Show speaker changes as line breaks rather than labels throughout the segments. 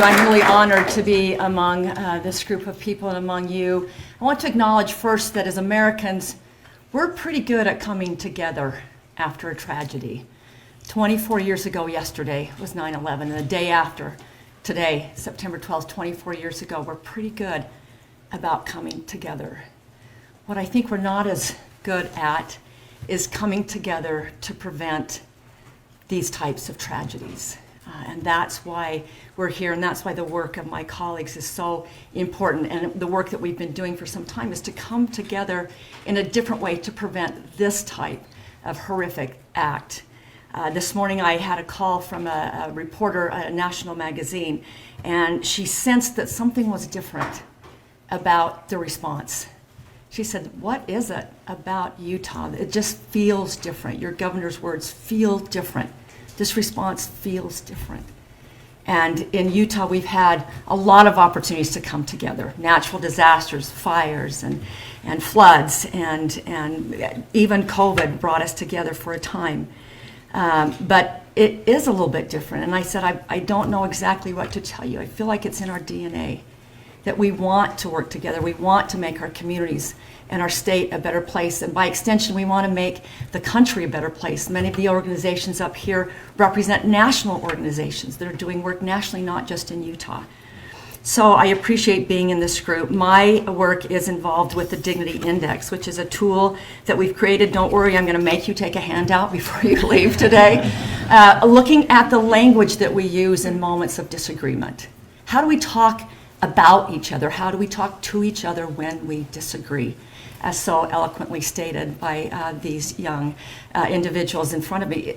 you. I'm really honored to be among this group of people and among you. I want to acknowledge first that as Americans, we're pretty good at coming together after a tragedy. 24 years ago yesterday was 9/11, and the day after, today, September 12th, 24 years ago, we're pretty good about coming together. What I think we're not as good at is coming together to prevent these types of tragedies. And that's why we're here, and that's why the work of my colleagues is so important. And the work that we've been doing for some time is to come together in a different way to prevent this type of horrific act. This morning I had a call from a reporter at a national magazine, and she sensed that something was different about the response. She said, "What is it about Utah? It just feels different. Your governor's words feel different. This response feels different." And in Utah, we've had a lot of opportunities to come together. Natural disasters, fires, and floods, and even COVID brought us together for a time. But it is a little bit different. And I said, I don't know exactly what to tell you. I feel like it's in our DNA that we want to work together. We want to make our communities and our state a better place. And by extension, we want to make the country a better place. Many of the organizations up here represent national organizations that are doing work nationally, not just in Utah. So I appreciate being in this group. My work is involved with the Dignity Index, which is a tool that we've created. Don't worry, I'm going to make you take a handout before you leave today. Looking at the language that we use in moments of disagreement. How do we talk about each other? How do we talk to each other when we disagree? As so eloquently stated by these young individuals in front of me.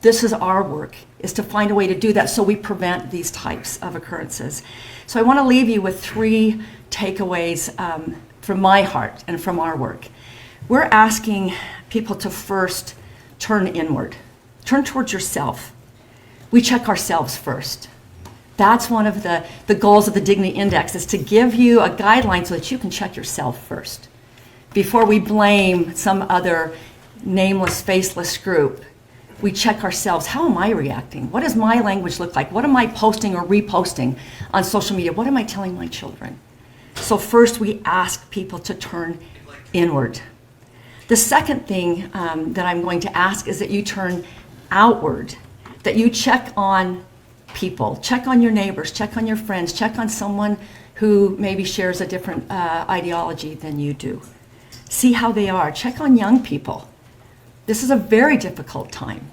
This is our work, is to find a way to do that so we prevent these types of occurrences. So I want to leave you with 3 takeaways from my heart and from our work. We're asking people to first turn inward, turn towards yourself. We check ourselves first. That's one of the goals of the Dignity Index, is to give you a guideline so that you can check yourself first. Before we blame some other nameless, faceless group, we check ourselves. How am I reacting? What does my language look like? What am I posting or reposting on social media? What am I telling my children? So first we ask people to turn inward. The second thing that I'm going to ask is that you turn outward, that you check on people, check on your neighbors, check on your friends, check on someone who maybe shares a different ideology than you do. See how they are. Check on young people. This is a very difficult time,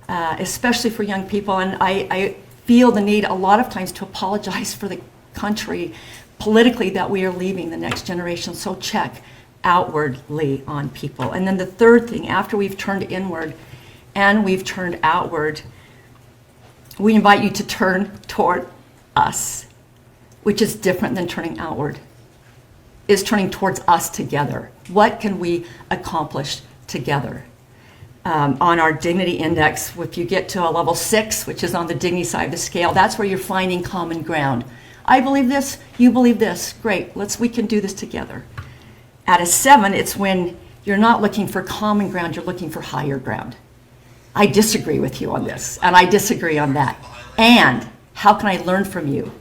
especially for young people, and I feel the need a lot of times to apologize for the country politically that we are leaving the next generation, so check outwardly on people. And then the third thing, after we've turned inward and we've turned outward, we invite you to turn toward us, which is different than turning outward, is turning towards us together. What can we accomplish together? On our Dignity Index, if you get to a level 6, which is on the dignity side of the scale, that's where you're finding common ground. I believe this, you believe this, great, we can do this together. At a 7, it's when you're not looking for common ground, you're looking for higher ground. I disagree with you on this, and I disagree on that. And how can I learn from you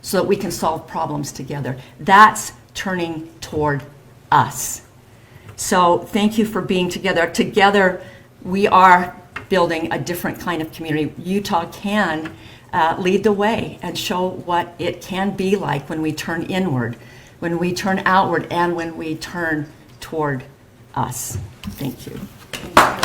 so that we can solve problems together? That's turning toward us. So thank you for being together. Together, we are building a different kind of community. Utah can lead the way and show what it can be like when we turn inward, when we turn outward, and when we turn toward us. Thank you.